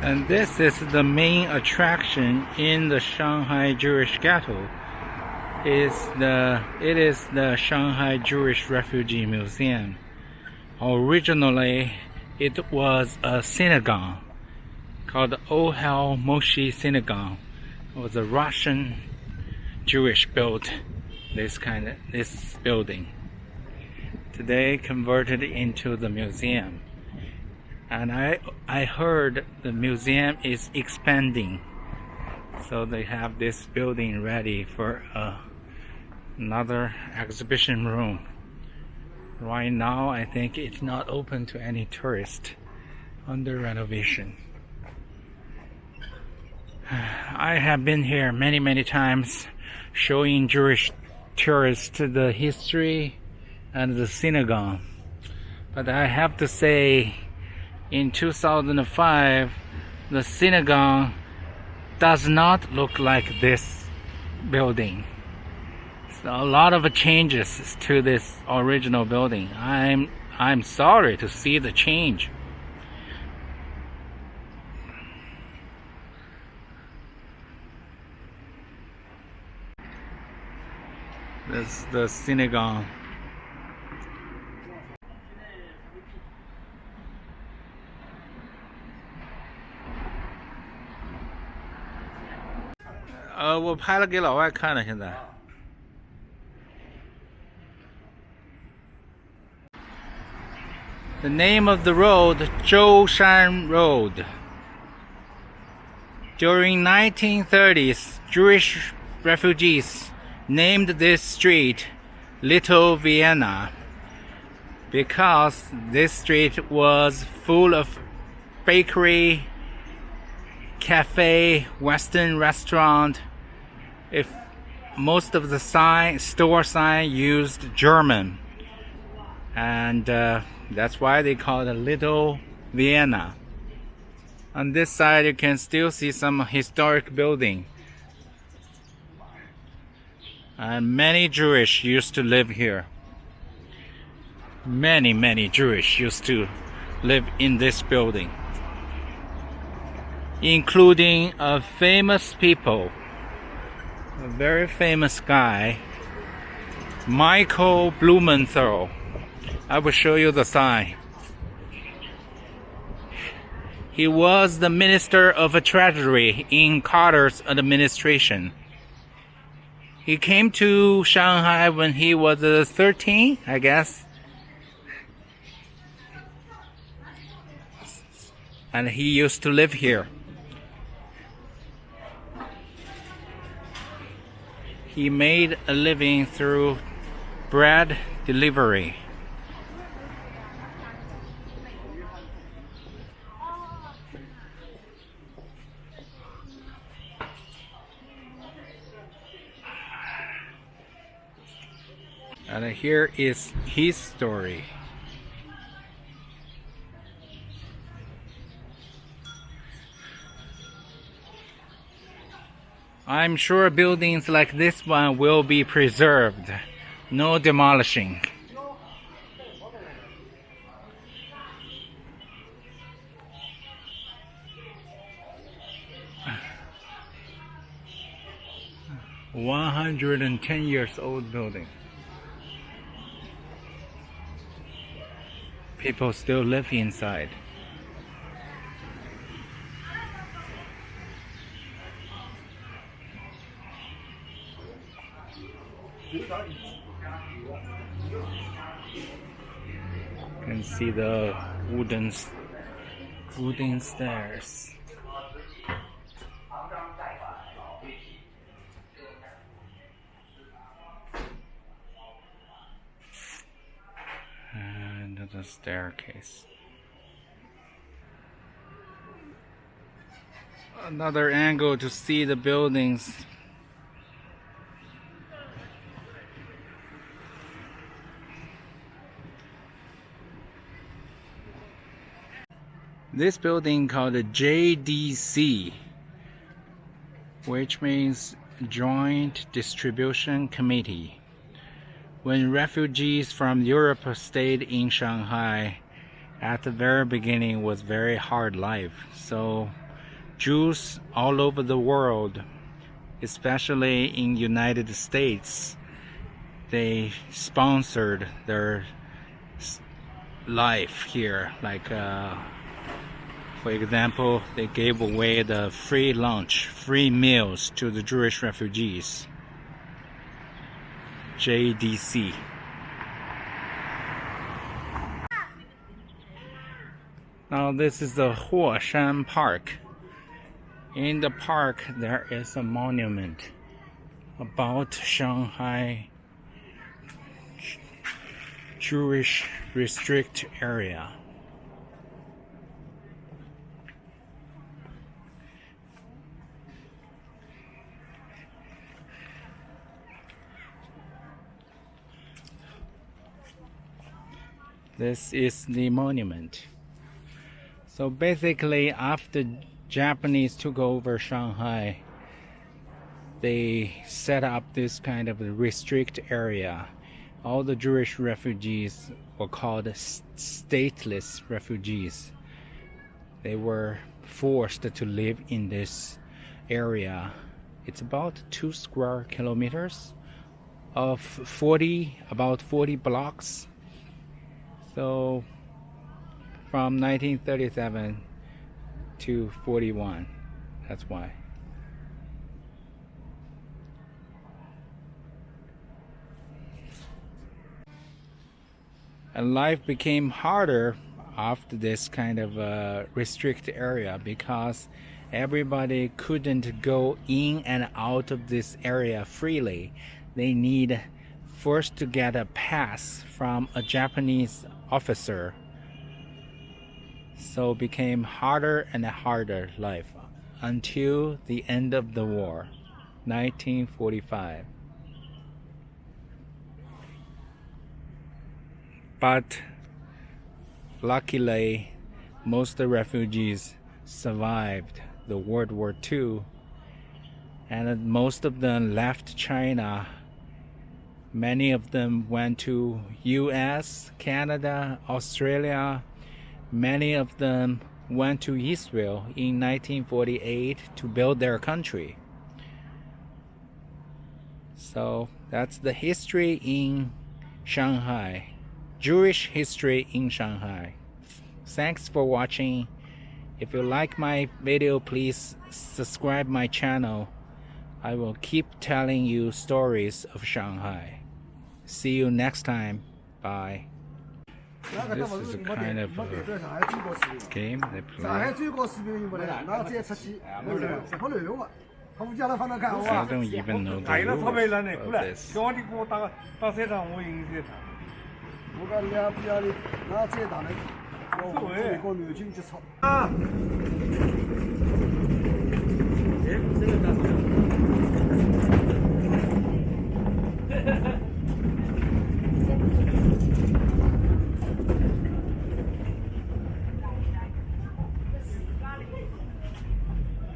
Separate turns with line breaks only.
And this is the main attraction in the Shanghai Jewish Ghetto. It is the Shanghai Jewish Refugee Museum. Originally, it was a synagogue called the Ohel Moshe Synagogue. It was a Russian Jewish built this building. Today converted into the museum. And I heard the museum is expanding, so they have this building ready for another exhibition room. Right now I think it's not open to any tourist, under renovation. I have been here many times showing Jewish tourists the history and the synagogue, but I have to say, in 2005, the synagogue does not look like this building. So a lot of changes to this original building. I'm sorry to see the change. This is the synagogue. The name of the road, Huoshan Road. During 1930s, Jewish refugees named this street Little Vienna because this street was full of bakery, cafe, Western restaurant. If most of the store sign used German, and that's why they call it Little Vienna. On this side you can still see some historic building, and many Jewish used to live here. Many Jewish used to live in this building, including a famous people, a very famous guy, Michael Blumenthal. I will show you the sign. He was the Minister of Treasury in Carter's administration. He came to Shanghai when he was 13, I guess. And he used to live here. He made a living through bread delivery. And here is his story. I'm sure buildings like this one will be preserved. No demolishing. A 110 years old building. People still live inside. You can see the wooden stairs. And the staircase. Another angle to see the buildings. This building called the JDC, which means Joint Distribution Committee. When refugees from Europe stayed in Shanghai, at the very beginning was very hard life. So Jews all over the world, especially in United States, they sponsored their life here. Like, for example, they gave away the free lunch, free meals to the Jewish refugees. JDC. Now this is the Huoshan Park. In the park there is a monument about Shanghai Jewish restrict area. This is the monument. So basically, after Japanese took over Shanghai, they set up this kind of a restrict area. All the Jewish refugees were called stateless refugees. They were forced to live in this area. It's about 2 square kilometers of about 40 blocks. So from 1937 to 41, that's why. And life became harder after this kind of restricted area because everybody couldn't go in and out of this area freely. They need first to get a pass from a Japanese officer. So it became harder and harder life until the end of the war, 1945. But luckily, most of the refugees survived the World War II, and most of them left China. Many of them went to US, Canada, Australia. Many of them went to Israel in 1948 to build their country. So that's the history in Shanghai. Jewish history in Shanghai. Thanks for watching. If you like my video, please subscribe my channel. I will keep telling you stories of Shanghai. See you next time. Bye. This is a kind of a game they play. I don't even know the rules of this.